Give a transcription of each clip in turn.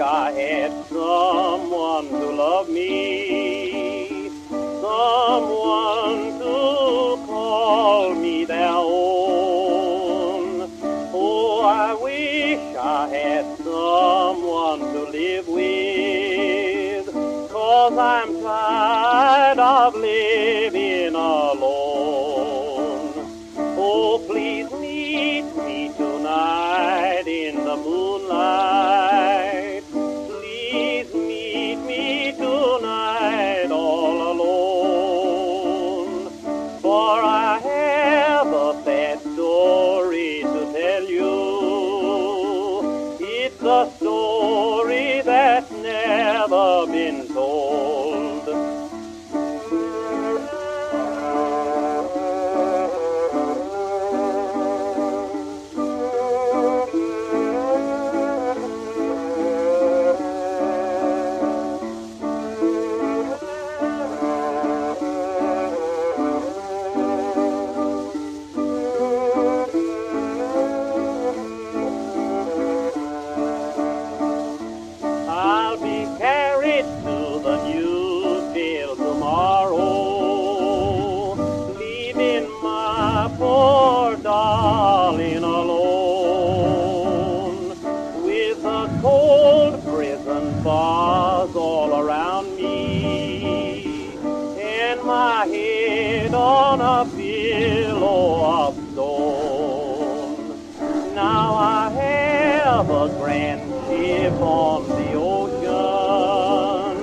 I had someone to love me, someone to call me their own. Oh, I wish I had someone to live with, 'cause I'm tired of living alone. Oh, please meet me tonight in the moonlight. Please meet me tonight all alone. For I have a sad story to tell you. It's a story that's never been told. Poor darling alone, with the cold prison bars all around me, and my head on a pillow of stone. Now I have a grand ship on the ocean,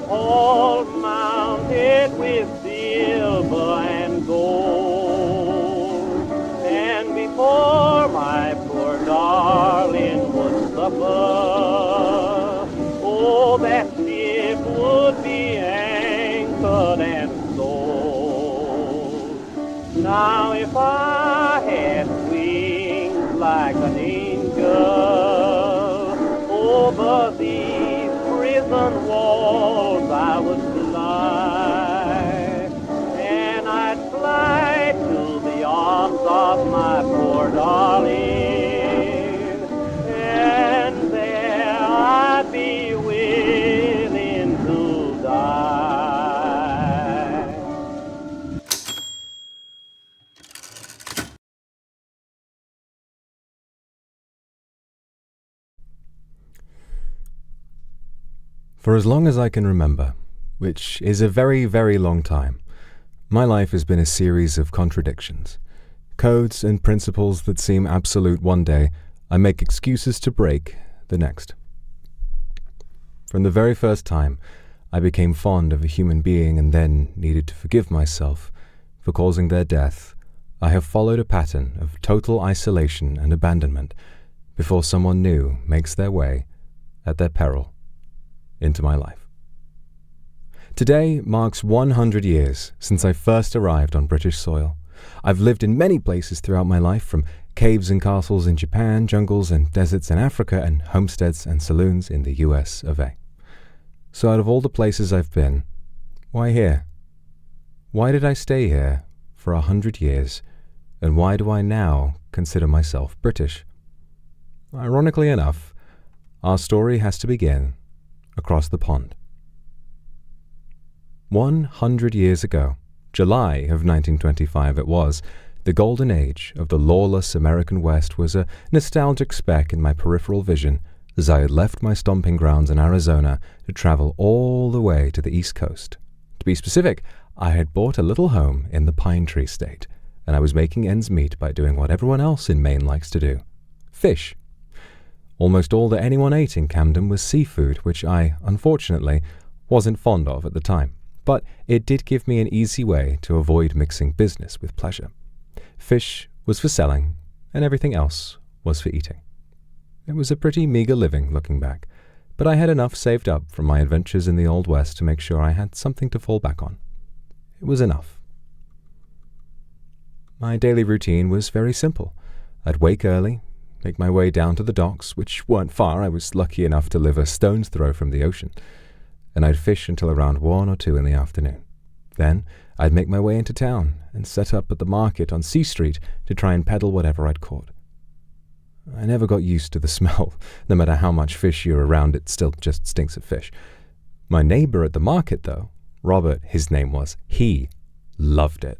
all mounted with silver and gold. For my poor darling would suffer, oh, that ship would be anchored and sold. Now if I had wings like an angel, over these prison walls I would fly, and I'd fly to the arms of my poor darling, and there I'd be willing to die. For as long as I can remember, which is a very, very long time, my life has been a series of contradictions. Codes and principles that seem absolute one day, I make excuses to break the next. From the very first time I became fond of a human being and then needed to forgive myself for causing their death, I have followed a pattern of total isolation and abandonment before someone new makes their way, at their peril, into my life. Today marks 100 years since I first arrived on British soil. I've lived in many places throughout my life, from caves and castles in Japan, jungles and deserts in Africa, and homesteads and saloons in the US of A. So out of all the places I've been, why here? Why did I stay here for 100 years, and why do I now consider myself British? Ironically enough, our story has to begin across the pond. 100 years ago, July of 1925 it was, the golden age of the lawless American West was a nostalgic speck in my peripheral vision as I had left my stomping grounds in Arizona to travel all the way to the East Coast. To be specific, I had bought a little home in the Pine Tree State, and I was making ends meet by doing what everyone else in Maine likes to do: fish. Almost all that anyone ate in Camden was seafood, which I, unfortunately, wasn't fond of at the time. But it did give me an easy way to avoid mixing business with pleasure. Fish was for selling, and everything else was for eating. It was a pretty meager living, looking back, but I had enough saved up from my adventures in the Old West to make sure I had something to fall back on. It was enough. My daily routine was very simple. I'd wake early, make my way down to the docks, which weren't far. I was lucky enough to live a stone's throw from the ocean, and I'd fish until around 1 or 2 in the afternoon. Then I'd make my way into town and set up at the market on C Street to try and peddle whatever I'd caught. I never got used to the smell. No matter how much fish you're around, it still just stinks of fish. My neighbor at the market, though, Robert, his name was, he loved it.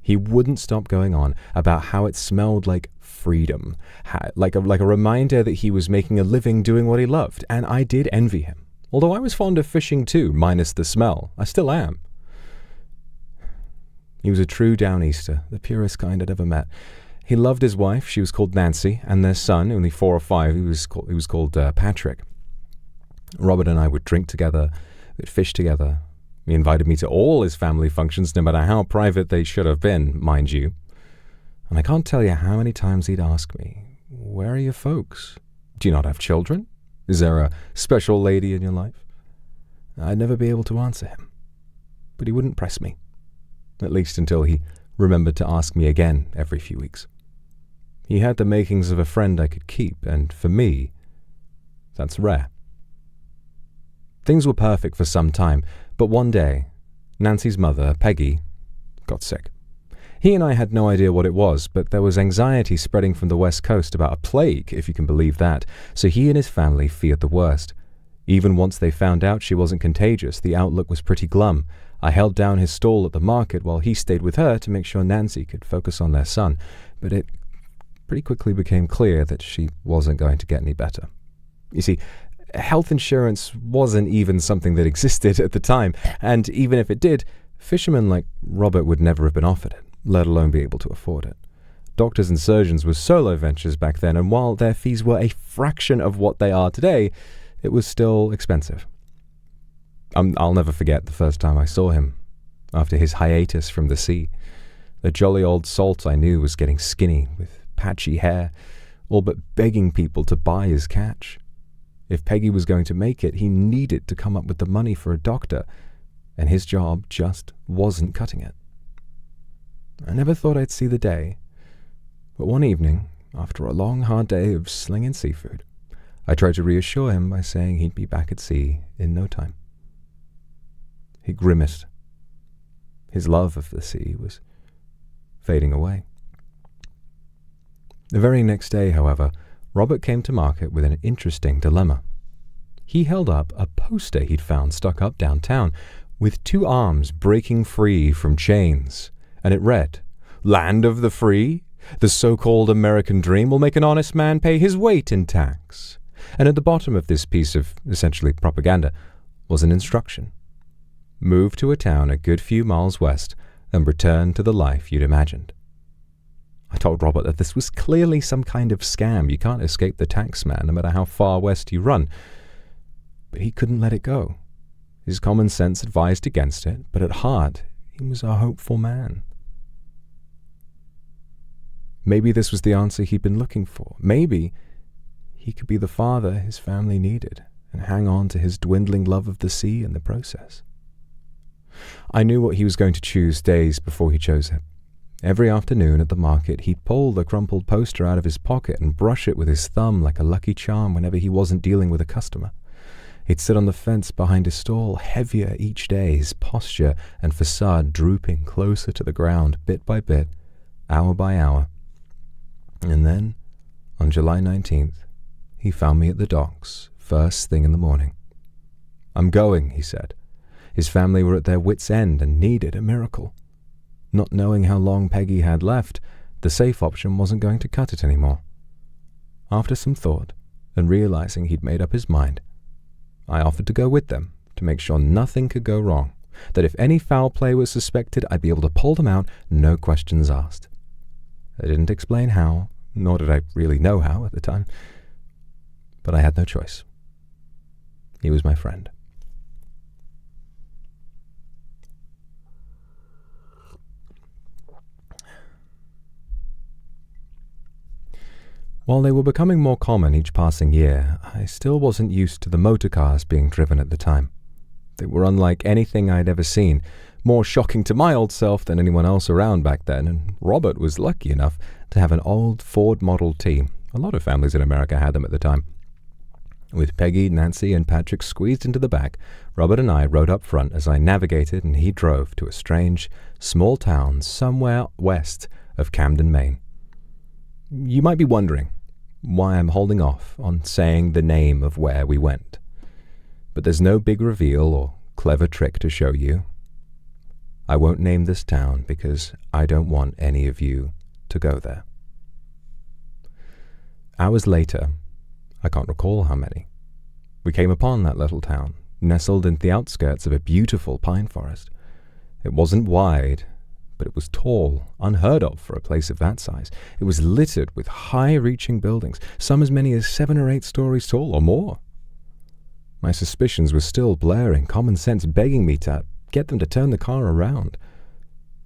He wouldn't stop going on about how it smelled like freedom, like a reminder that he was making a living doing what he loved, and I did envy him. Although I was fond of fishing too, minus the smell. I still am. He was a true Downeaster, the purest kind I'd ever met. He loved his wife, she was called Nancy, and their son, only 4 or 5, he was called Patrick. Robert and I would drink together, we'd fish together. He invited me to all his family functions, no matter how private they should have been, mind you. And I can't tell you how many times he'd ask me, "Where are your folks? Do you not have children? Is there a special lady in your life?" I'd never be able to answer him, but he wouldn't press me, at least until he remembered to ask me again every few weeks. He had the makings of a friend I could keep, and for me, that's rare. Things were perfect for some time, but one day, Nancy's mother, Peggy, got sick. He and I had no idea what it was, but there was anxiety spreading from the West Coast about a plague, if you can believe that, so he and his family feared the worst. Even once they found out she wasn't contagious, the outlook was pretty glum. I held down his stall at the market while he stayed with her to make sure Nancy could focus on their son, but it pretty quickly became clear that she wasn't going to get any better. You see, health insurance wasn't even something that existed at the time, and even if it did, fishermen like Robert would never have been offered it, let alone be able to afford it. Doctors and surgeons were solo ventures back then, and while their fees were a fraction of what they are today, it was still expensive. I'll never forget the first time I saw him, after his hiatus from the sea. The jolly old salt I knew was getting skinny, with patchy hair, all but begging people to buy his catch. If Peggy was going to make it, he needed to come up with the money for a doctor, and his job just wasn't cutting it. I never thought I'd see the day, but one evening, after a long, hard day of slinging seafood, I tried to reassure him by saying he'd be back at sea in no time. He grimaced. His love of the sea was fading away. The very next day, however, Robert came to market with an interesting dilemma. He held up a poster he'd found stuck up downtown with 2 arms breaking free from chains, and it read, "Land of the free, the so-called American dream will make an honest man pay his weight in tax." And at the bottom of this piece of, essentially, propaganda was an instruction. Move to a town a good few miles west and return to the life you'd imagined. I told Robert that this was clearly some kind of scam. You can't escape the tax man, no matter how far west you run. But he couldn't let it go. His common sense advised against it, but at heart, he was a hopeful man. Maybe this was the answer he'd been looking for. Maybe he could be the father his family needed and hang on to his dwindling love of the sea in the process. I knew what he was going to choose days before he chose it. Every afternoon at the market, he'd pull the crumpled poster out of his pocket and brush it with his thumb like a lucky charm whenever he wasn't dealing with a customer. He'd sit on the fence behind his stall, heavier each day, his posture and facade drooping closer to the ground, bit by bit, hour by hour. And then, on July 19th, he found me at the docks, first thing in the morning. "I'm going," he said. His family were at their wits' end and needed a miracle. Not knowing how long Peggy had left, the safe option wasn't going to cut it anymore. After some thought, and realizing he'd made up his mind, I offered to go with them to make sure nothing could go wrong, that if any foul play was suspected, I'd be able to pull them out, no questions asked. I didn't explain how, nor did I really know how at the time, but I had no choice. He was my friend. While they were becoming more common each passing year, I still wasn't used to the motor cars being driven at the time. They were unlike anything I'd ever seen, more shocking to my old self than anyone else around back then, and Robert was lucky enough to have an old Ford Model T. A lot of families in America had them at the time. With Peggy, Nancy, and Patrick squeezed into the back, Robert and I rode up front as I navigated and he drove to a strange, small town somewhere west of Camden, Maine. You might be wondering why I'm holding off on saying the name of where we went. But there's no big reveal or clever trick to show you. I won't name this town because I don't want any of you to go there. Hours later, I can't recall how many, we came upon that little town, nestled in the outskirts of a beautiful pine forest. It wasn't wide, but it was tall, unheard of for a place of that size. It was littered with high-reaching buildings, some as many as 7 or 8 stories tall or more. My suspicions were still blaring, common sense begging me to get them to turn the car around.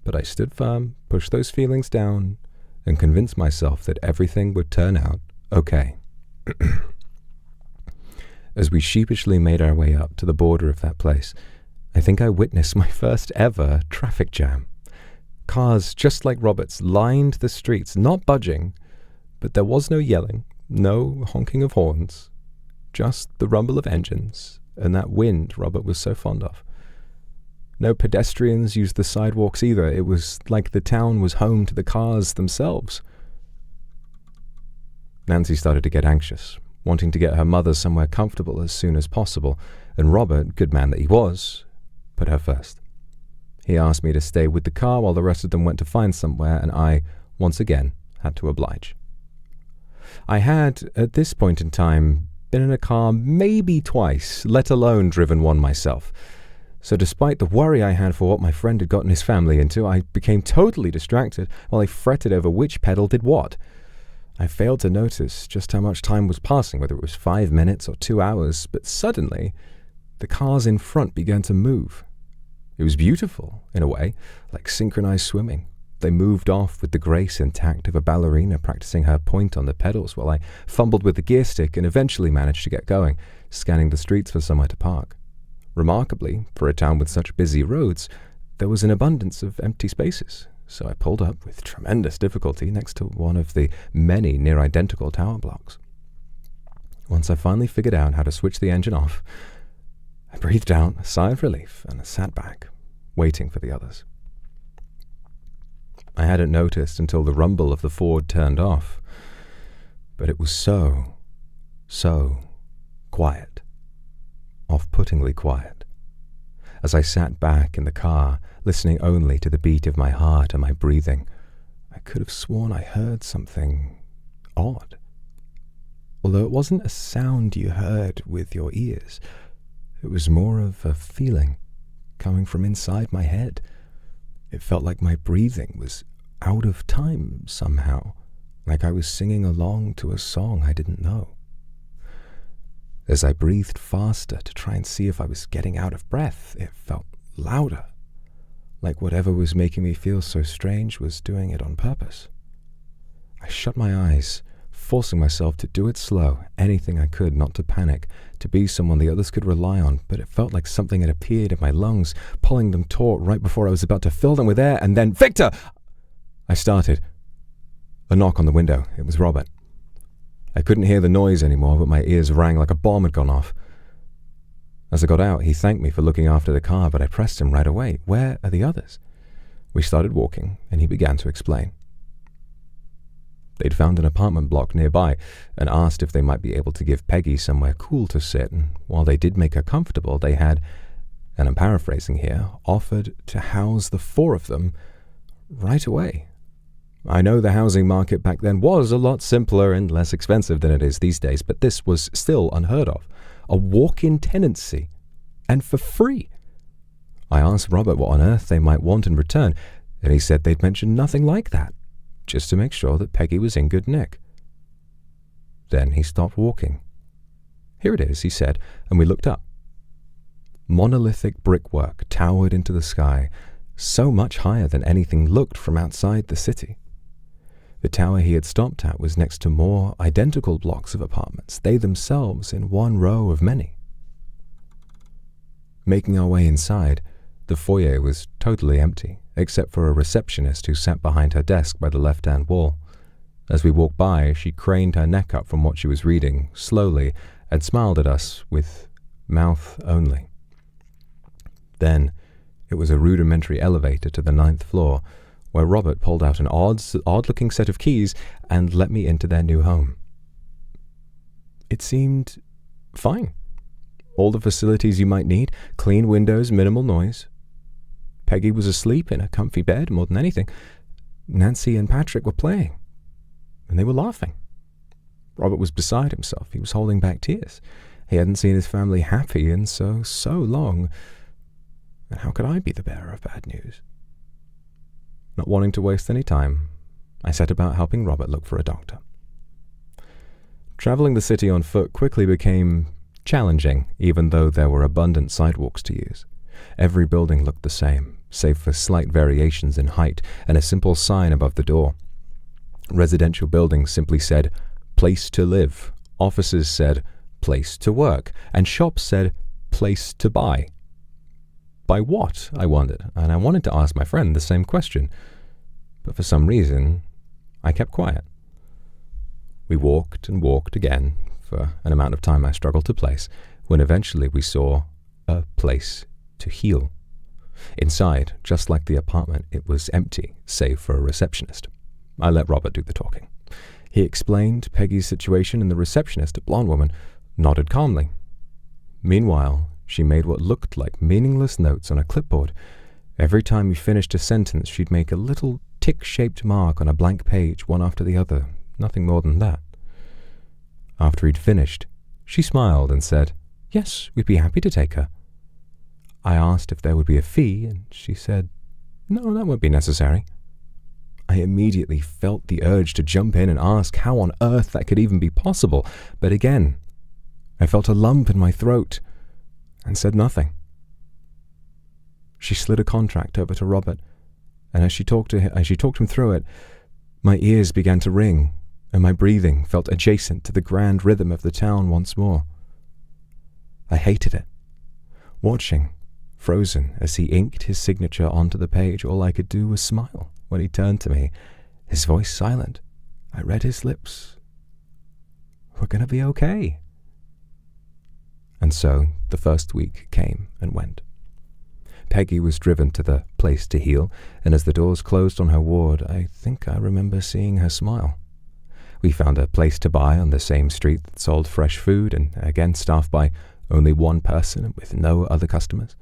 But I stood firm, pushed those feelings down, and convinced myself that everything would turn out okay. As we sheepishly made our way up to the border of that place, I think I witnessed my first ever traffic jam. Cars, just like Robert's, lined the streets, not budging, but there was no yelling, no honking of horns, just the rumble of engines and that wind Robert was so fond of. No pedestrians used the sidewalks either. It was like the town was home to the cars themselves. Nancy started to get anxious, wanting to get her mother somewhere comfortable as soon as possible, and Robert, good man that he was, put her first. He asked me to stay with the car while the rest of them went to find somewhere, and I, once again, had to oblige. I had, at this point in time, been in a car maybe twice, let alone driven one myself. So despite the worry I had for what my friend had gotten his family into, I became totally distracted while I fretted over which pedal did what. I failed to notice just how much time was passing, whether it was 5 minutes or 2 hours, but suddenly, the cars in front began to move. It was beautiful, in a way, like synchronized swimming. They moved off with the grace and tact of a ballerina practicing her point on the pedals while I fumbled with the gear stick and eventually managed to get going, scanning the streets for somewhere to park. Remarkably, for a town with such busy roads, there was an abundance of empty spaces, so I pulled up with tremendous difficulty next to one of the many near-identical tower blocks. Once I finally figured out how to switch the engine off, I breathed out a sigh of relief and sat back, waiting for the others. I hadn't noticed until the rumble of the Ford turned off, but it was so quiet, off-puttingly quiet. As I sat back in the car, listening only to the beat of my heart and my breathing, I could have sworn I heard something odd. Although it wasn't a sound you heard with your ears, it was more of a feeling coming from inside my head. It felt like my breathing was out of time somehow, like I was singing along to a song I didn't know. As I breathed faster to try and see if I was getting out of breath, it felt louder, like whatever was making me feel so strange was doing it on purpose. I shut my eyes, forcing myself to do it slow, anything I could not to panic, to be someone the others could rely on, but it felt like something had appeared in my lungs, pulling them taut right before I was about to fill them with air, and then, "Victor!" I started. A knock on the window. It was Robert. I couldn't hear the noise anymore, but my ears rang like a bomb had gone off. As I got out, he thanked me for looking after the car, but I pressed him right away. "Where are the others?" We started walking, and he began to explain. They'd found an apartment block nearby and asked if they might be able to give Peggy somewhere cool to sit, and while they did make her comfortable, they had, and I'm paraphrasing here, offered to house the 4 of them right away. I know the housing market back then was a lot simpler and less expensive than it is these days, but this was still unheard of. A walk-in tenancy, and for free. I asked Robert what on earth they might want in return, and he said they'd mentioned nothing like that, just to make sure that Peggy was in good nick. Then he stopped walking. "Here it is," he said, and we looked up. Monolithic brickwork towered into the sky, so much higher than anything looked from outside the city. The tower he had stopped at was next to more identical blocks of apartments, they themselves in one row of many. Making our way inside, the foyer was totally empty, except for a receptionist who sat behind her desk by the left-hand wall. As we walked by, she craned her neck up from what she was reading, slowly, and smiled at us with mouth only. Then, it was a rudimentary elevator to the 9th floor, where Robert pulled out an odd-looking set of keys and let me into their new home. It seemed fine. All the facilities you might need, clean windows, minimal noise. Peggy was asleep in a comfy bed more than anything. Nancy and Patrick were playing, and they were laughing. Robert was beside himself. He was holding back tears. He hadn't seen his family happy in so long. And how could I be the bearer of bad news? Not wanting to waste any time, I set about helping Robert look for a doctor. Traveling the city on foot quickly became challenging, even though there were abundant sidewalks to use. Every building looked the same, save for slight variations in height and a simple sign above the door. Residential buildings simply said, "Place to live." Offices said, "Place to work." And shops said, "Place to buy." By what, I wondered, and I wanted to ask my friend the same question. But for some reason, I kept quiet. We walked and walked again, for an amount of time I struggled to place, when eventually we saw a place to heal. Inside, just like the apartment, it was empty, save for a receptionist. I let Robert do the talking. He explained Peggy's situation, and the receptionist, a blonde woman, nodded calmly. Meanwhile, she made what looked like meaningless notes on a clipboard. Every time we finished a sentence, she'd make a little tick-shaped mark on a blank page, one after the other, nothing more than that. After he'd finished, she smiled and said, "Yes, we'd be happy to take her." I asked if there would be a fee, and she said, "No, that won't be necessary." I immediately felt the urge to jump in and ask how on earth that could even be possible, but again, I felt a lump in my throat and said nothing. She slid a contract over to Robert, and as she talked him through it, my ears began to ring, and my breathing felt adjacent to the grand rhythm of the town once more. I hated it. Watching, frozen, as he inked his signature onto the page, all I could do was smile when he turned to me, his voice silent. I read his lips. "We're going to be okay." And so the first week came and went. Peggy was driven to the place to heal, and as the doors closed on her ward, I think I remember seeing her smile. We found a place to buy on the same street that sold fresh food, and again staffed by only one person with no other customers.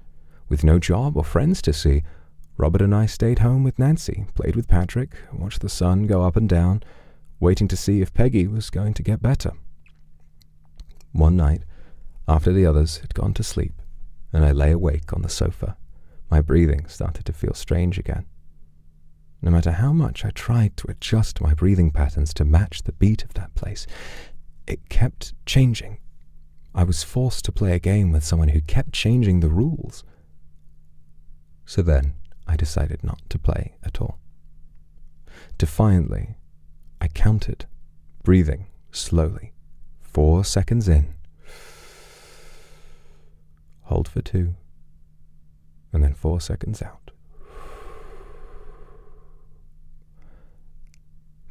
With no job or friends to see, Robert and I stayed home with Nancy, played with Patrick, watched the sun go up and down, waiting to see if Peggy was going to get better. One night, after the others had gone to sleep, and I lay awake on the sofa, my breathing started to feel strange again. No matter how much I tried to adjust my breathing patterns to match the beat of that place, it kept changing. I was forced to play a game with someone who kept changing the rules. So then, I decided not to play at all. Defiantly, I counted, breathing slowly. 4 seconds in. Hold for 2. And then 4 seconds out.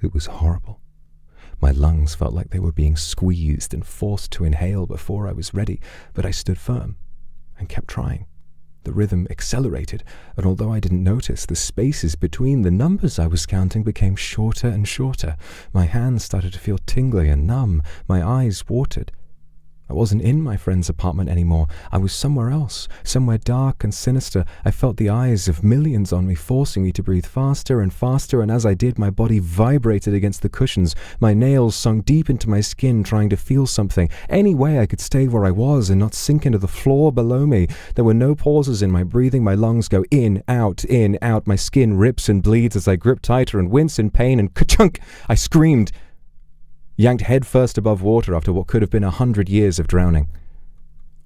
It was horrible. My lungs felt like they were being squeezed and forced to inhale before I was ready, but I stood firm and kept trying. The rhythm accelerated, and although I didn't notice, the spaces between the numbers I was counting became shorter and shorter. My hands started to feel tingly and numb. My eyes watered. I wasn't in my friend's apartment anymore. I was somewhere else, somewhere dark and sinister. I felt the eyes of millions on me, forcing me to breathe faster and faster, and as I did, my body vibrated against the cushions. My nails sunk deep into my skin, trying to feel something. Any way I could stay where I was and not sink into the floor below me. There were no pauses in my breathing. My lungs go in, out, in, out. My skin rips and bleeds as I grip tighter and wince in pain, and ka-chunk! I screamed, yanked headfirst above water after what could have been 100 years of drowning.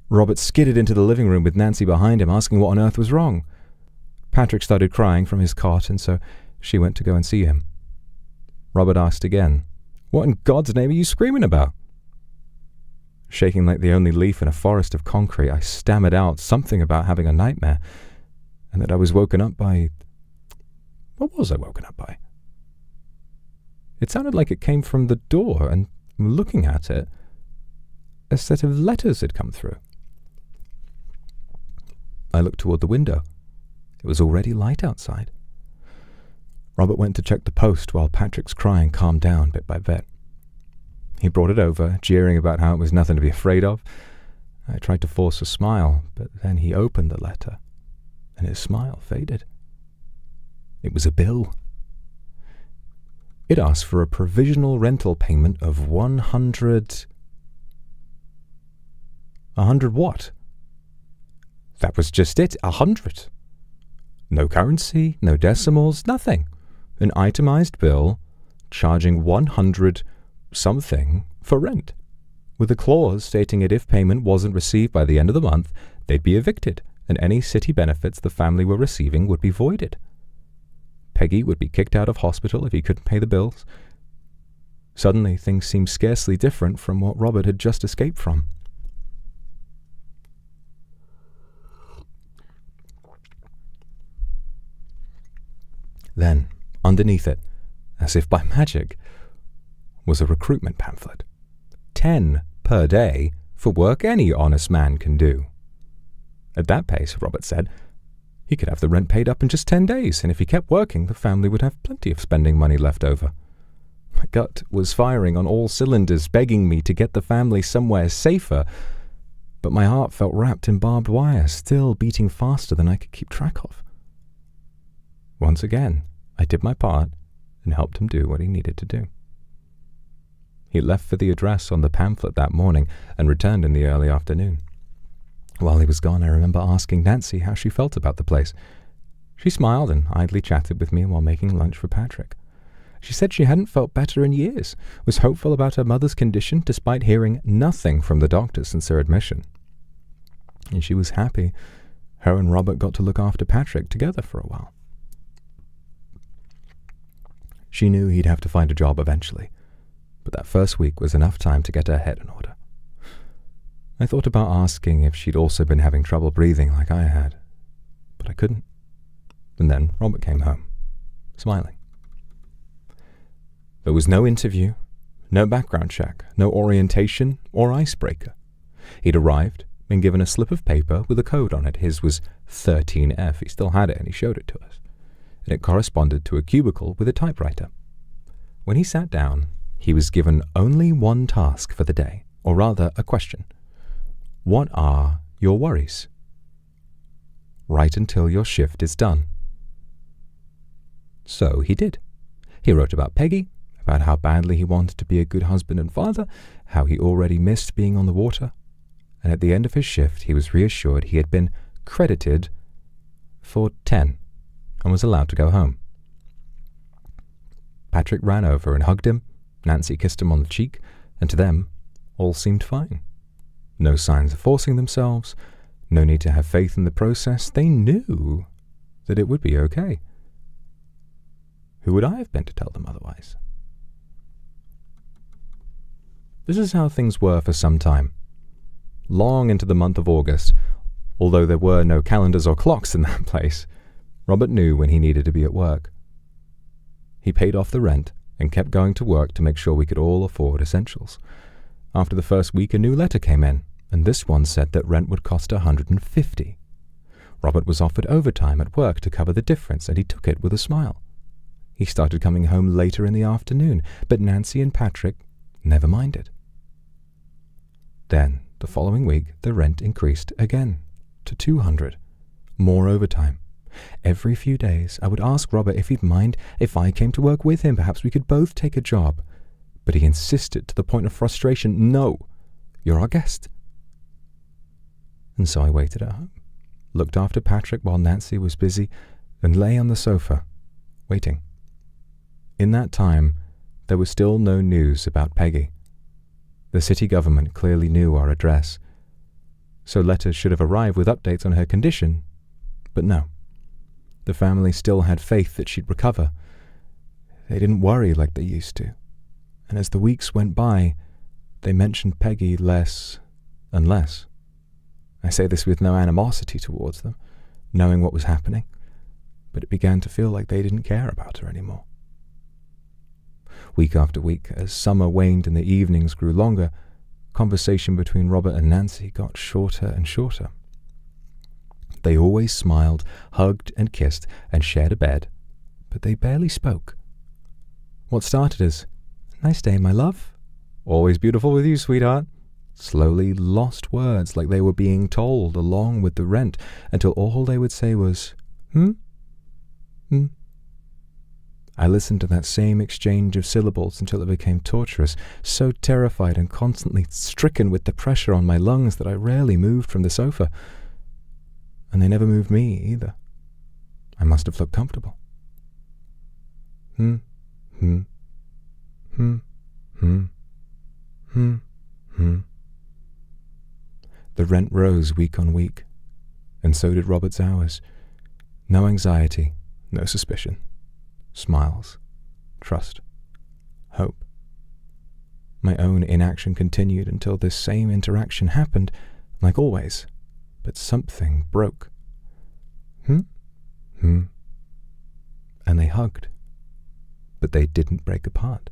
Robert skidded into the living room with Nancy behind him, asking what on earth was wrong. Patrick started crying from his cot, and so she went to go and see him. Robert asked again, "What in God's name are you screaming about?" Shaking like the only leaf in a forest of concrete, I stammered out something about having a nightmare, and that I was woken up by... What was I woken up by? It sounded like it came from the door, and looking at it, a set of letters had come through. I looked toward the window. It was already light outside. Robert went to check the post while Patrick's crying calmed down bit by bit. He brought it over, jeering about how it was nothing to be afraid of. I tried to force a smile, but then he opened the letter, and his smile faded. It was a bill. It asked for a provisional rental payment of 100... 100 what? That was just it, 100. No currency, no decimals, nothing. An itemized bill charging 100 something for rent, with a clause stating that if payment wasn't received by the end of the month, they'd be evicted, and any city benefits the family were receiving would be voided. Peggy would be kicked out of hospital if he couldn't pay the bills. Suddenly, things seemed scarcely different from what Robert had just escaped from. Then, underneath it, as if by magic, was a recruitment pamphlet. 10 per day for work any honest man can do. At that pace, Robert said, he could have the rent paid up in just 10 days, and if he kept working, the family would have plenty of spending money left over. My gut was firing on all cylinders, begging me to get the family somewhere safer, but my heart felt wrapped in barbed wire, still beating faster than I could keep track of. Once again, I did my part and helped him do what he needed to do. He left for the address on the pamphlet that morning and returned in the early afternoon. While he was gone, I remember asking Nancy how she felt about the place. She smiled and idly chatted with me while making lunch for Patrick. She said she hadn't felt better in years, was hopeful about her mother's condition despite hearing nothing from the doctor since her admission. And she was happy her and Robert got to look after Patrick together for a while. She knew he'd have to find a job eventually, but that first week was enough time to get her head in order. I thought about asking if she'd also been having trouble breathing like I had, but I couldn't. And then Robert came home, smiling. There was no interview, no background check, no orientation or icebreaker. He'd arrived, been given a slip of paper with a code on it. His was 13F. He still had it and he showed it to us. And it corresponded to a cubicle with a typewriter. When he sat down, he was given only one task for the day, or rather a question. What are your worries? Write until your shift is done. So he did. He wrote about Peggy, about how badly he wanted to be a good husband and father, how he already missed being on the water, and at the end of his shift he was reassured he had been credited for 10 and was allowed to go home. Patrick ran over and hugged him, Nancy kissed him on the cheek, and to them, all seemed fine. No signs of forcing themselves, no need to have faith in the process. They knew that it would be okay. Who would I have been to tell them otherwise? This is how things were for some time. Long into the month of August, although there were no calendars or clocks in that place, Robert knew when he needed to be at work. He paid off the rent and kept going to work to make sure we could all afford essentials. After the first week, a new letter came in, and this one said that rent would cost $150. Robert was offered overtime at work to cover the difference, and he took it with a smile. He started coming home later in the afternoon, but Nancy and Patrick never minded. Then, the following week, the rent increased again to $200. More overtime. Every few days, I would ask Robert if he'd mind if I came to work with him. Perhaps we could both take a job. But he insisted to the point of frustration, "No, you're our guest." And so I waited at home, looked after Patrick while Nancy was busy, and lay on the sofa, waiting. In that time, there was still no news about Peggy. The city government clearly knew our address, so letters should have arrived with updates on her condition, but no. The family still had faith that she'd recover. They didn't worry like they used to, and as the weeks went by, they mentioned Peggy less and less. I say this with no animosity towards them, knowing what was happening, but it began to feel like they didn't care about her anymore. Week after week, as summer waned and the evenings grew longer, conversation between Robert and Nancy got shorter and shorter. They always smiled, hugged and kissed, and shared a bed, but they barely spoke. What started as, "Nice day, my love," "Always beautiful with you, sweetheart," slowly lost words like they were being told along with the rent, until all they would say was, "Hmm? Hmm?" I listened to that same exchange of syllables until it became torturous, so terrified and constantly stricken with the pressure on my lungs that I rarely moved from the sofa. And they never moved me either. I must have looked comfortable. Hmm, hmm, hmm, hmm, hmm, hmm. The rent rose week on week, and so did Robert's hours. No anxiety, no suspicion. Smiles, trust, hope. My own inaction continued until this same interaction happened, like always, but something broke. Hmm? And they hugged, but they didn't break apart.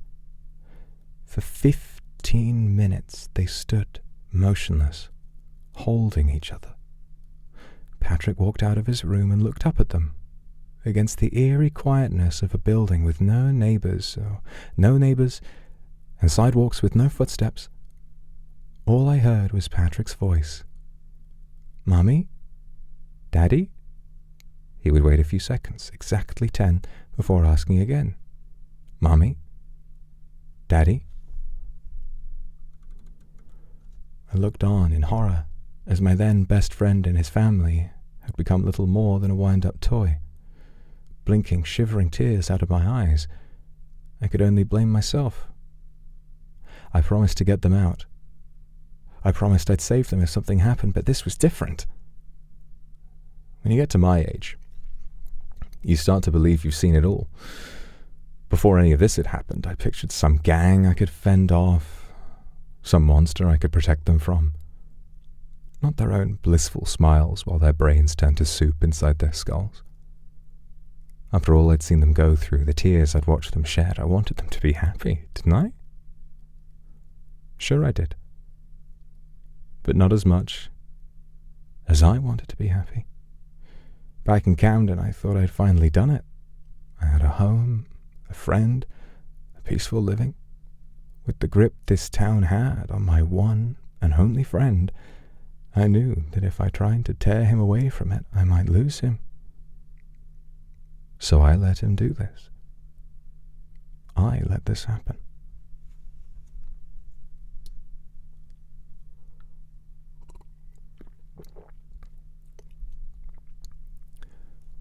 For 15 minutes they stood, motionless, holding each other. Patrick walked out of his room and looked up at them, against the eerie quietness of a building with no neighbors, and sidewalks with no footsteps. All I heard was Patrick's voice. "Mommy? Daddy?" He would wait a few seconds, exactly 10, before asking again. "Mommy? Daddy?" I looked on in horror as my then best friend and his family had become little more than a wind-up toy. Blinking, shivering tears out of my eyes, I could only blame myself. I promised to get them out. I promised I'd save them if something happened, but this was different. When you get to my age, you start to believe you've seen it all. Before any of this had happened, I pictured some gang I could fend off, some monster I could protect them from. Not their own blissful smiles while their brains turned to soup inside their skulls. After all I'd seen them go through, the tears I'd watched them shed, I wanted them to be happy, didn't I? Sure I did. But not as much as I wanted to be happy. Back in Camden, I thought I'd finally done it. I had a home, a friend, a peaceful living. With the grip this town had on my one and only friend, I knew that if I tried to tear him away from it, I might lose him. So I let him do this. I let this happen.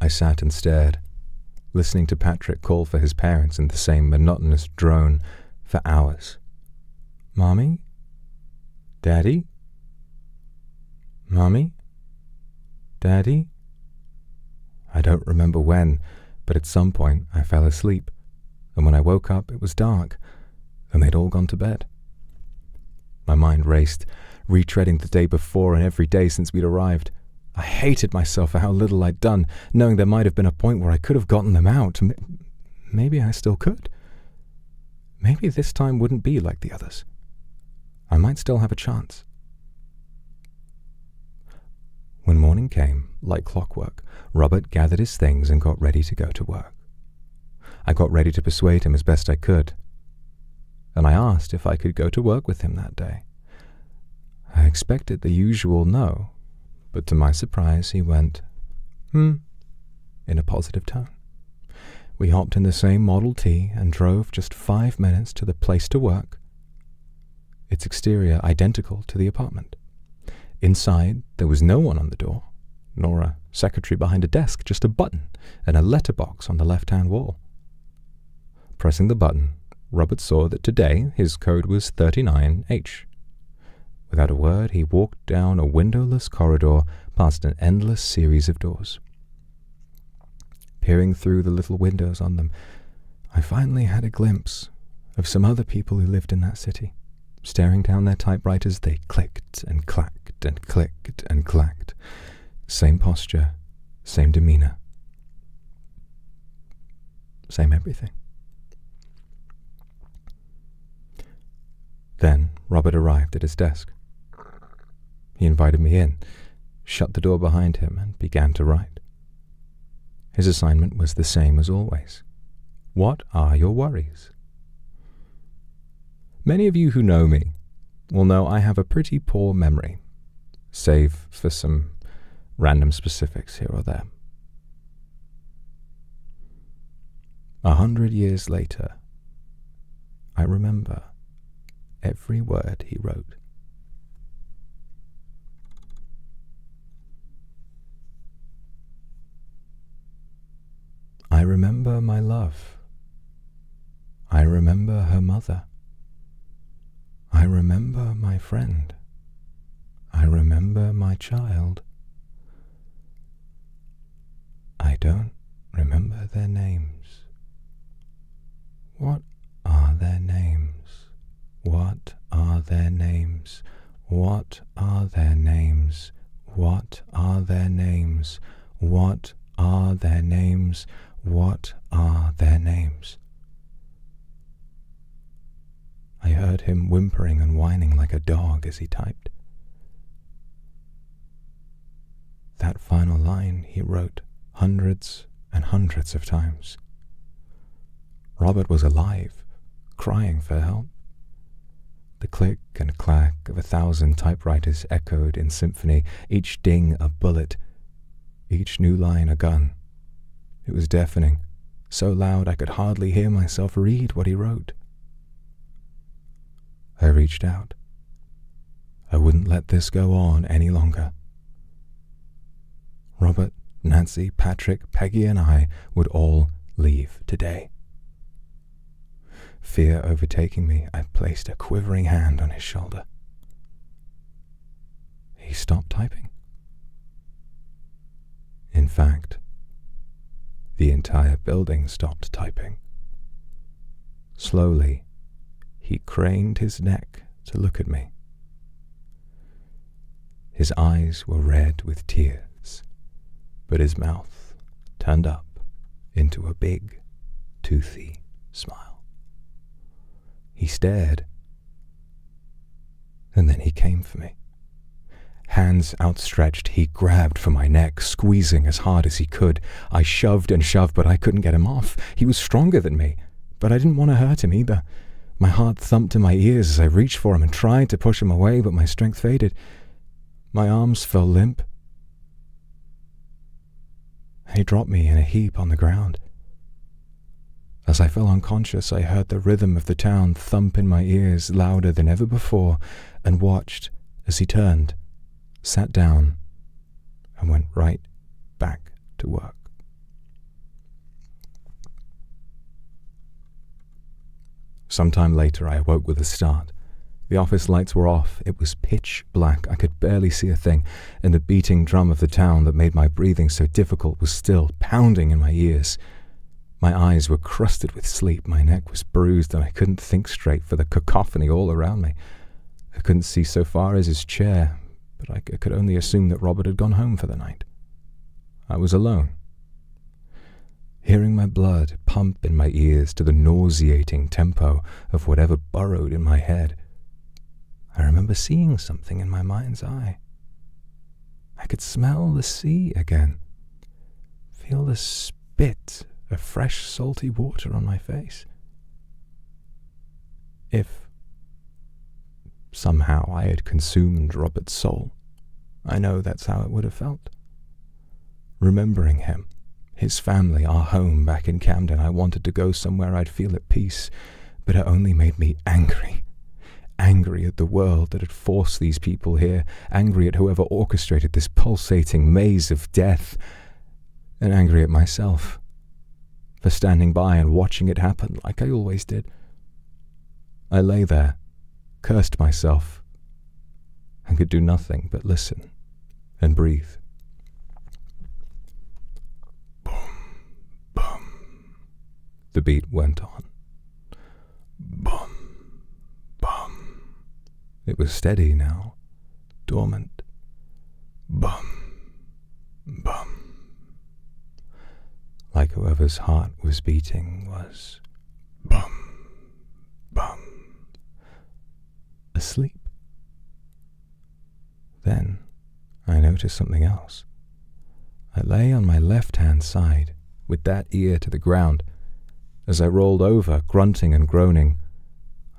I sat and stared, listening to Patrick call for his parents in the same monotonous drone for hours. "Mommy? Daddy? Mommy? Daddy?" I don't remember when, but at some point I fell asleep, and when I woke up it was dark, and they'd all gone to bed. My mind raced, retreading the day before and every day since we'd arrived. I hated myself for how little I'd done, knowing there might have been a point where I could have gotten them out. Maybe I still could. Maybe this time wouldn't be like the others. I might still have a chance. When morning came, like clockwork, Robert gathered his things and got ready to go to work. I got ready to persuade him as best I could, and I asked if I could go to work with him that day. I expected the usual no, but to my surprise he went, in a positive tone. We hopped in the same Model T and drove just 5 minutes to the place to work, its exterior identical to the apartment. Inside, there was no one on the door, nor a secretary behind a desk, just a button and a letterbox on the left-hand wall. Pressing the button, Robert saw that today his code was 39H. Without a word, he walked down a windowless corridor past an endless series of doors. Peering through the little windows on them, I finally had a glimpse of some other people who lived in that city. Staring down their typewriters, they clicked and clacked and clicked and clacked. Same posture, same demeanor, same everything. Then Robert arrived at his desk. He invited me in, shut the door behind him, and began to write. His assignment was the same as always. What are your worries? Many of you who know me will know I have a pretty poor memory, save for some random specifics here or there. 100 years later, I remember every word he wrote. I remember my love. I remember her mother. I remember my friend. I remember my child. I don't remember their names. What are their names? What are their names? What are their names? What are their names? What are their names? What are their names? I heard him whimpering and whining like a dog as he typed. That final line he wrote hundreds and hundreds of times. Robert was alive, crying for help. The click and clack of 1,000 typewriters echoed in symphony, each ding a bullet, each new line a gun. It was deafening, so loud I could hardly hear myself read what he wrote. I reached out. I wouldn't let this go on any longer. Robert, Nancy, Patrick, Peggy, and I would all leave today. Fear overtaking me, I placed a quivering hand on his shoulder. He stopped typing. In fact, the entire building stopped typing. Slowly, he craned his neck to look at me. His eyes were red with tears, but his mouth turned up into a big, toothy smile. He stared, and then he came for me. Hands outstretched, he grabbed for my neck, squeezing as hard as he could. I shoved and shoved, but I couldn't get him off. He was stronger than me, but I didn't want to hurt him either. My heart thumped in my ears as I reached for him and tried to push him away, but my strength faded. My arms fell limp. He dropped me in a heap on the ground. As I fell unconscious, I heard the rhythm of the town thump in my ears louder than ever before, and watched as he turned, sat down, and went right back to work. Sometime later, I awoke with a start. The office lights were off. It was pitch black. I could barely see a thing, and the beating drum of the town that made my breathing so difficult was still pounding in my ears. My eyes were crusted with sleep. My neck was bruised, and I couldn't think straight for the cacophony all around me. I couldn't see so far as his chair, but I could only assume that Robert had gone home for the night. I was alone. Hearing my blood pump in my ears to the nauseating tempo of whatever burrowed in my head, I remember seeing something in my mind's eye. I could smell the sea again, feel the spit of fresh salty water on my face. If somehow I had consumed Robert's soul, I know that's how it would have felt. Remembering him, his family, our home back in Camden, I wanted to go somewhere I'd feel at peace, but it only made me angry. Angry at the world that had forced these people here, angry at whoever orchestrated this pulsating maze of death, and angry at myself for standing by and watching it happen like I always did. I lay there, cursed myself, and could do nothing but listen and breathe. Boom, boom, The beat went on. Bum, bum. It was steady now, dormant. Bum, bum. Like whoever's heart was beating was bum, bum. Asleep. Then I noticed something else. I lay on my left-hand side, with that ear to the ground. As I rolled over, grunting and groaning,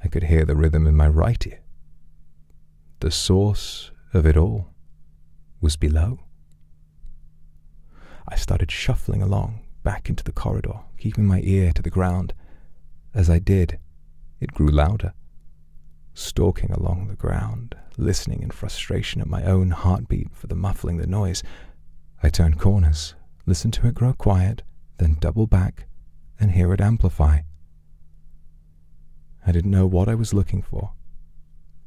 I could hear the rhythm in my right ear. The source of it all was below. I started shuffling along, back into the corridor, keeping my ear to the ground. As I did, it grew louder. Stalking along the ground, listening in frustration at my own heartbeat for the muffling the noise, I turned corners, listened to it grow quiet, then double back and hear it amplify. I didn't know what I was looking for,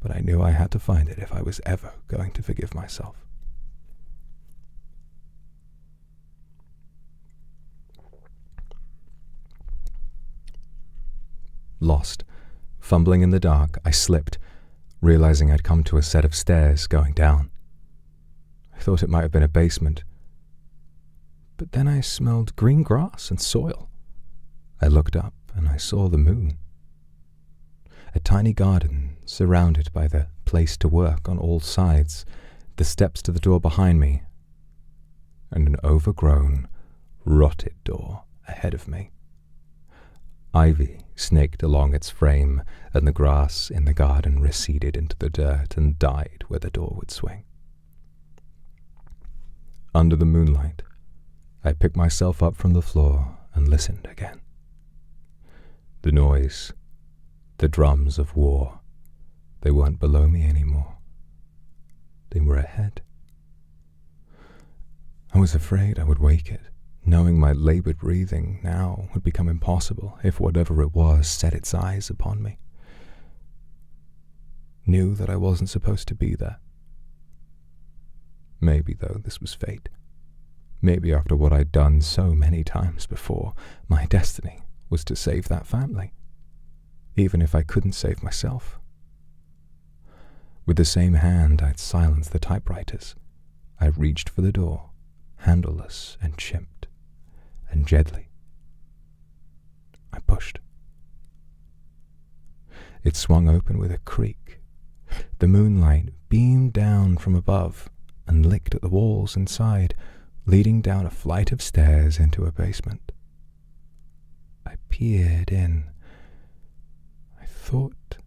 but I knew I had to find it if I was ever going to forgive myself. Lost, fumbling in the dark, I slipped, realizing I'd come to a set of stairs going down. I thought it might have been a basement, but then I smelled green grass and soil. I looked up and I saw the moon. A tiny garden surrounded by the place to work on all sides, the steps to the door behind me, and an overgrown, rotted door ahead of me. Ivy snaked along its frame, and the grass in the garden receded into the dirt and died where the door would swing. Under the moonlight, I picked myself up from the floor and listened again. The noise, the drums of war, they weren't below me anymore. They were ahead. I was afraid I would wake it, knowing my labored breathing now would become impossible if whatever it was set its eyes upon me. Knew that I wasn't supposed to be there. Maybe, though, this was fate. Maybe after what I'd done so many times before, my destiny was to save that family, even if I couldn't save myself. With the same hand I'd silenced the typewriters, I reached for the door, handleless and chimped, and gently I pushed. It swung open with a creak. The moonlight beamed down from above and licked at the walls inside, leading down a flight of stairs into a basement. I peered in. I thought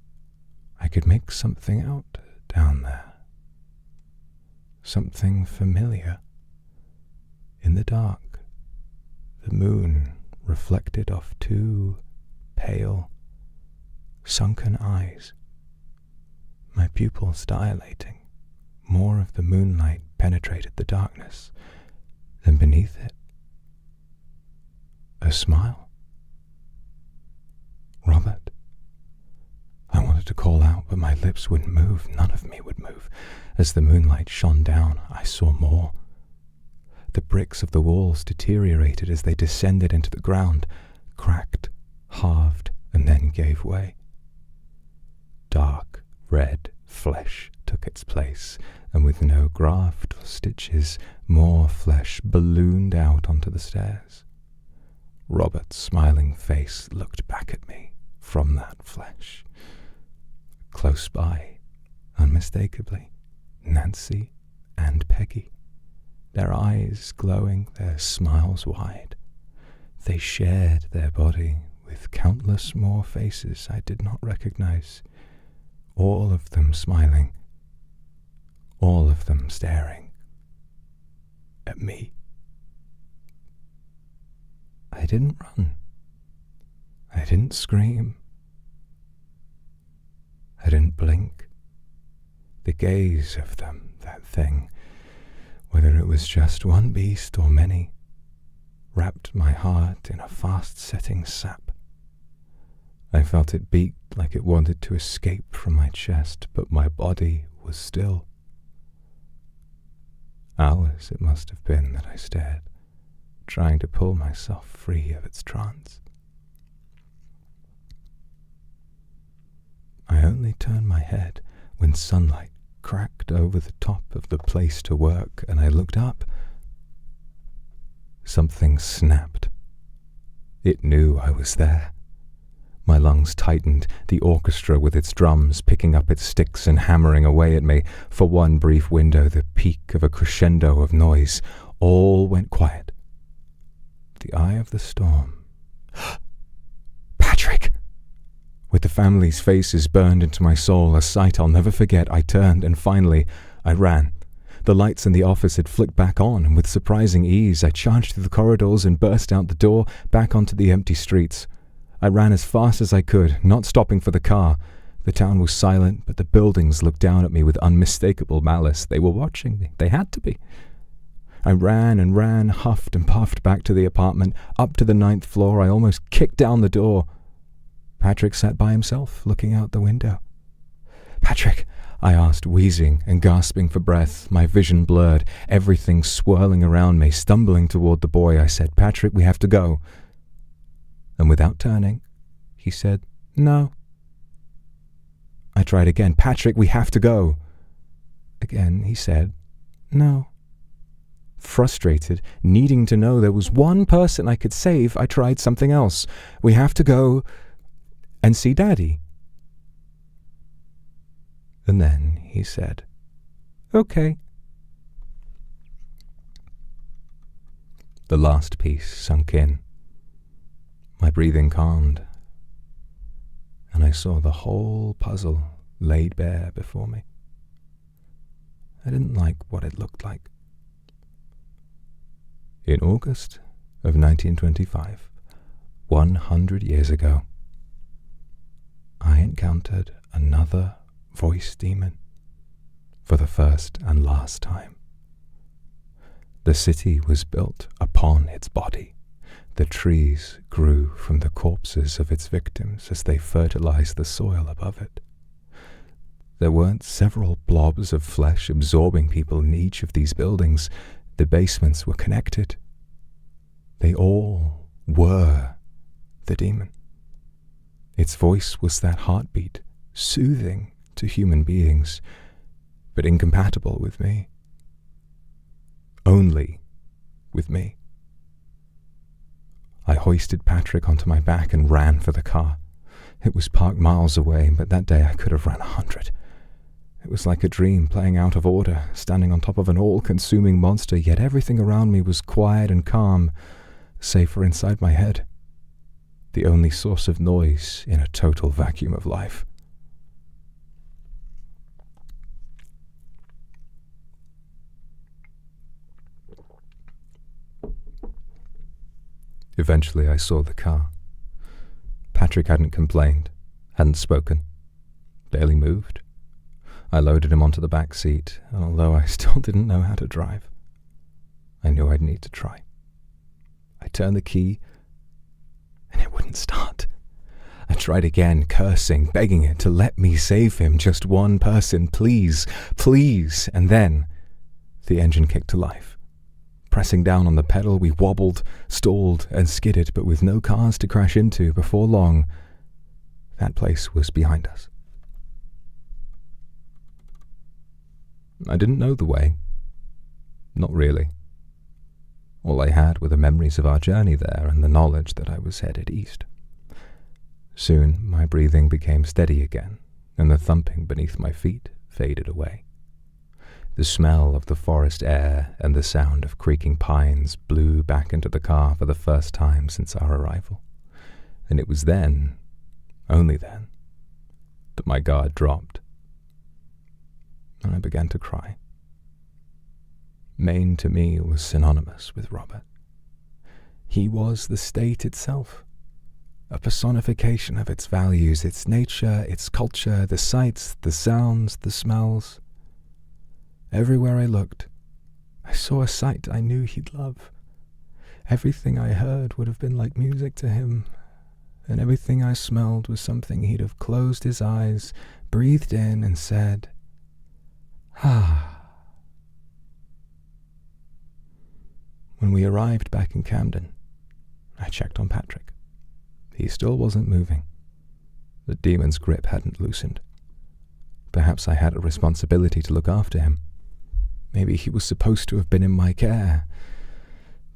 I could make something out down there. Something familiar. In the dark, the moon reflected off two pale, sunken eyes, my pupils dilating. More of the moonlight penetrated the darkness than beneath it. A smile. Robert. I wanted to call out, but my lips wouldn't move. None of me would move. As the moonlight shone down, I saw more. The bricks of the walls deteriorated as they descended into the ground, cracked, halved, and then gave way. Dark, red flesh took its place, and with no graft or stitches, more flesh ballooned out onto the stairs. Robert's smiling face looked back at me from that flesh. Close by, unmistakably, Nancy and Peggy, their eyes glowing, their smiles wide. They shared their body with countless more faces I did not recognize, all of them smiling, all of them staring at me. I didn't run. I didn't scream. I didn't blink. The gaze of them, that thing, whether it was just one beast or many, wrapped my heart in a fast-setting sap. I felt it beat like it wanted to escape from my chest, but my body was still. Hours it must have been that I stared, trying to pull myself free of its trance. I only turned my head when sunlight cracked over the top of the place to work, and I looked up. Something snapped. It knew I was there. My lungs tightened, the orchestra with its drums picking up its sticks and hammering away at me. For one brief window, the peak of a crescendo of noise. All went quiet. The eye of the storm. Patrick! With the family's faces burned into my soul, a sight I'll never forget, I turned, and finally, I ran. The lights in the office had flicked back on, and with surprising ease, I charged through the corridors and burst out the door, back onto the empty streets. I ran as fast as I could, not stopping for the car. The town was silent, but the buildings looked down at me with unmistakable malice. They were watching me. They had to be. I ran and ran, huffed and puffed back to the apartment, up to the 9th floor. I almost kicked down the door. Patrick sat by himself, looking out the window. "Patrick," I asked, wheezing and gasping for breath, my vision blurred, everything swirling around me. Stumbling toward the boy, I said, "Patrick, we have to go." And without turning, he said, "No." I tried again. "Patrick, we have to go." Again, he said, "No." Frustrated, needing to know there was one person I could save, I tried something else. "We have to go and see Daddy." And then he said, "Okay." The last piece sunk in. My breathing calmed, and I saw the whole puzzle laid bare before me. I didn't like what it looked like. In August of 1925, 100 years ago, I encountered another voice demon for the first and last time. The city was built upon its body. The trees grew from the corpses of its victims as they fertilized the soil above it. There weren't several blobs of flesh absorbing people in each of these buildings. The basements were connected. They all were the demon. Its voice was that heartbeat, soothing to human beings, but incompatible with me. Only with me. I hoisted Patrick onto my back and ran for the car. It was parked miles away, but that day I could have run 100. It was like a dream playing out of order, standing on top of an all-consuming monster, yet everything around me was quiet and calm, save for inside my head, the only source of noise in a total vacuum of life. Eventually I saw the car. Patrick hadn't complained, hadn't spoken, barely moved. I loaded him onto the back seat, and although I still didn't know how to drive, I knew I'd need to try. I turned the key, and it wouldn't start. I tried again, cursing, begging it to let me save him, just one person, please, please. And then the engine kicked to life. Pressing down on the pedal, we wobbled, stalled, and skidded, but with no cars to crash into. Before long, that place was behind us. I didn't know the way. Not really. All I had were the memories of our journey there and the knowledge that I was headed east. Soon, my breathing became steady again, and the thumping beneath my feet faded away. The smell of the forest air and the sound of creaking pines blew back into the car for the first time since our arrival, and it was then, only then, that my guard dropped, and I began to cry. Maine to me was synonymous with Robert. He was the state itself, a personification of its values, its nature, its culture, the sights, the sounds, the smells. Everywhere I looked, I saw a sight I knew he'd love. Everything I heard would have been like music to him, and everything I smelled was something he'd have closed his eyes, breathed in, and said, "Ah." When we arrived back in Camden, I checked on Patrick. He still wasn't moving. The demon's grip hadn't loosened. Perhaps I had a responsibility to look after him. Maybe he was supposed to have been in my care.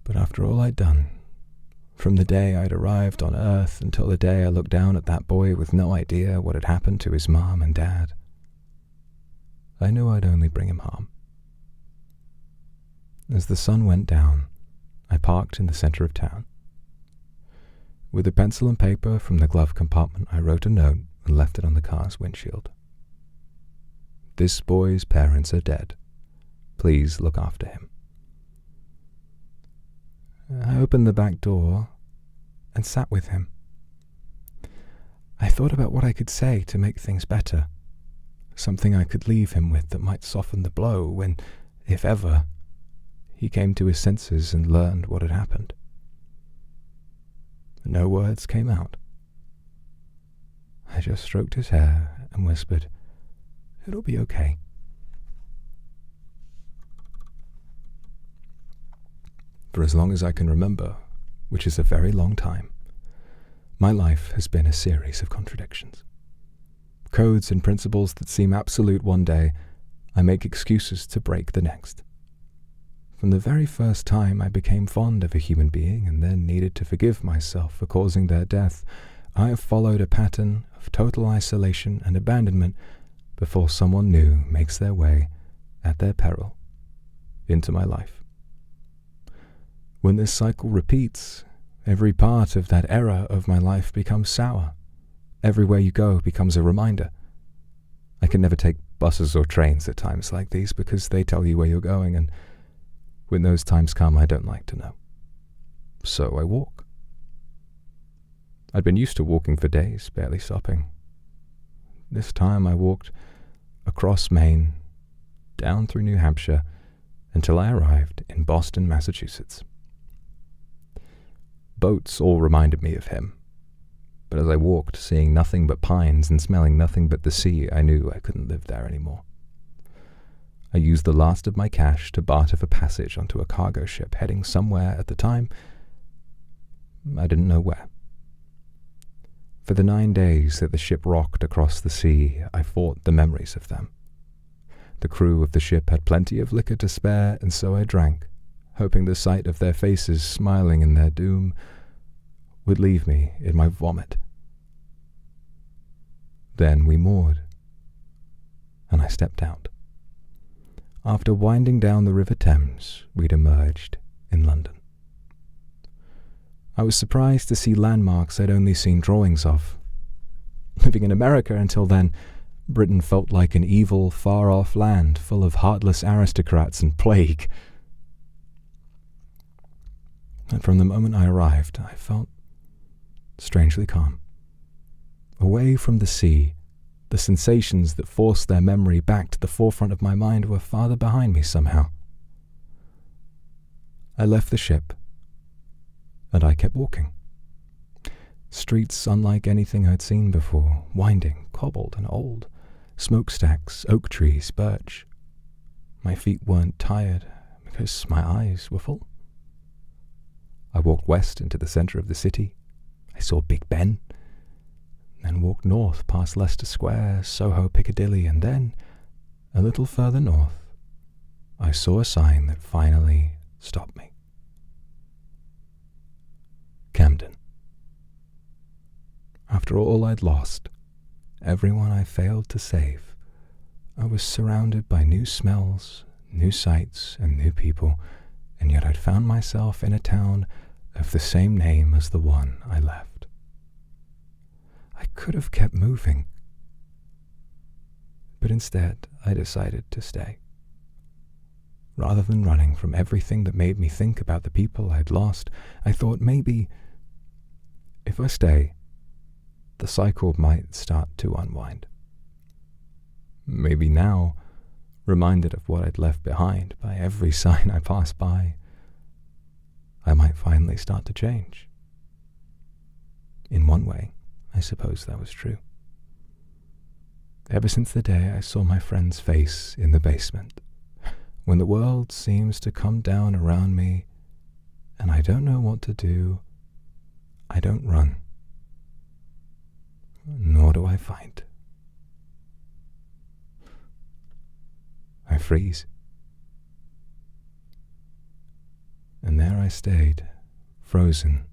But after all I'd done, from the day I'd arrived on Earth until the day I looked down at that boy with no idea what had happened to his mom and dad, I knew I'd only bring him harm. As the sun went down, I parked in the center of town. With a pencil and paper from the glove compartment, I wrote a note and left it on the car's windshield. This boy's parents are dead. Please look after him. I opened the back door and sat with him. I thought about what I could say to make things better, something I could leave him with that might soften the blow when, if ever, he came to his senses and learned what had happened. No words came out. I just stroked his hair and whispered, "It'll be okay." For as long as I can remember, which is a very long time, my life has been a series of contradictions. Codes and principles that seem absolute one day, I make excuses to break the next. From the very first time I became fond of a human being and then needed to forgive myself for causing their death, I have followed a pattern of total isolation and abandonment before someone new makes their way, at their peril, into my life. When this cycle repeats, every part of that era of my life becomes sour. Everywhere you go becomes a reminder. I can never take buses or trains at times like these because they tell you where you're going, and when those times come, I don't like to know. So I walk. I'd been used to walking for days, barely stopping. This time I walked across Maine, down through New Hampshire, until I arrived in Boston, Massachusetts. Boats all reminded me of him, but as I walked, seeing nothing but pines and smelling nothing but the sea, I knew I couldn't live there anymore. I used the last of my cash to barter for passage onto a cargo ship heading somewhere at the time. I didn't know where. For the 9 days that the ship rocked across the sea, I fought the memories of them. The crew of the ship had plenty of liquor to spare, and so I drank, hoping the sight of their faces smiling in their doom would leave me in my vomit. Then we moored, and I stepped out. After winding down the River Thames, we'd emerged in London. I was surprised to see landmarks I'd only seen drawings of. Living in America until then, Britain felt like an evil, far-off land full of heartless aristocrats and plague. And from the moment I arrived, I felt strangely calm. Away from the sea, the sensations that forced their memory back to the forefront of my mind were farther behind me somehow. I left the ship, and I kept walking. Streets unlike anything I'd seen before, winding, cobbled and old, smokestacks, oak trees, birch. My feet weren't tired because my eyes were full. I walked west into the center of the city. I saw Big Ben, then walked north past Leicester Square, Soho, Piccadilly, and then, a little further north, I saw a sign that finally stopped me. Camden. After all I'd lost, everyone I failed to save, I was surrounded by new smells, new sights, and new people, and yet I'd found myself in a town of the same name as the one I left. I could have kept moving, but instead I decided to stay. Rather than running from everything that made me think about the people I'd lost, I thought maybe, if I stay, the cycle might start to unwind. Maybe now, reminded of what I'd left behind by every sign I passed by, I might finally start to change. In one way, I suppose that was true. Ever since the day I saw my friend's face in the basement, when the world seems to come down around me and I don't know what to do, I don't run. nor do I fight. I freeze. And there I stayed, frozen,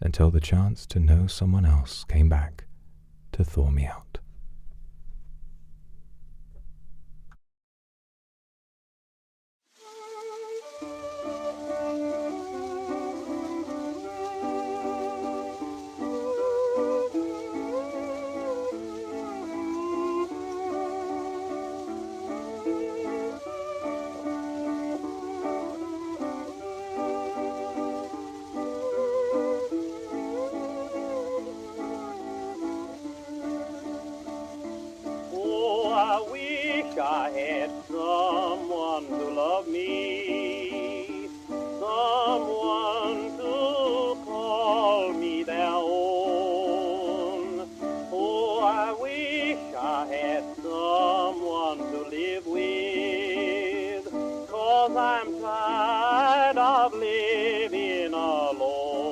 until the chance to know someone else came back to thaw me out. I wish I had someone to love me, someone to call me their own. Oh, I wish I had someone to live with, 'cause I'm tired of living alone.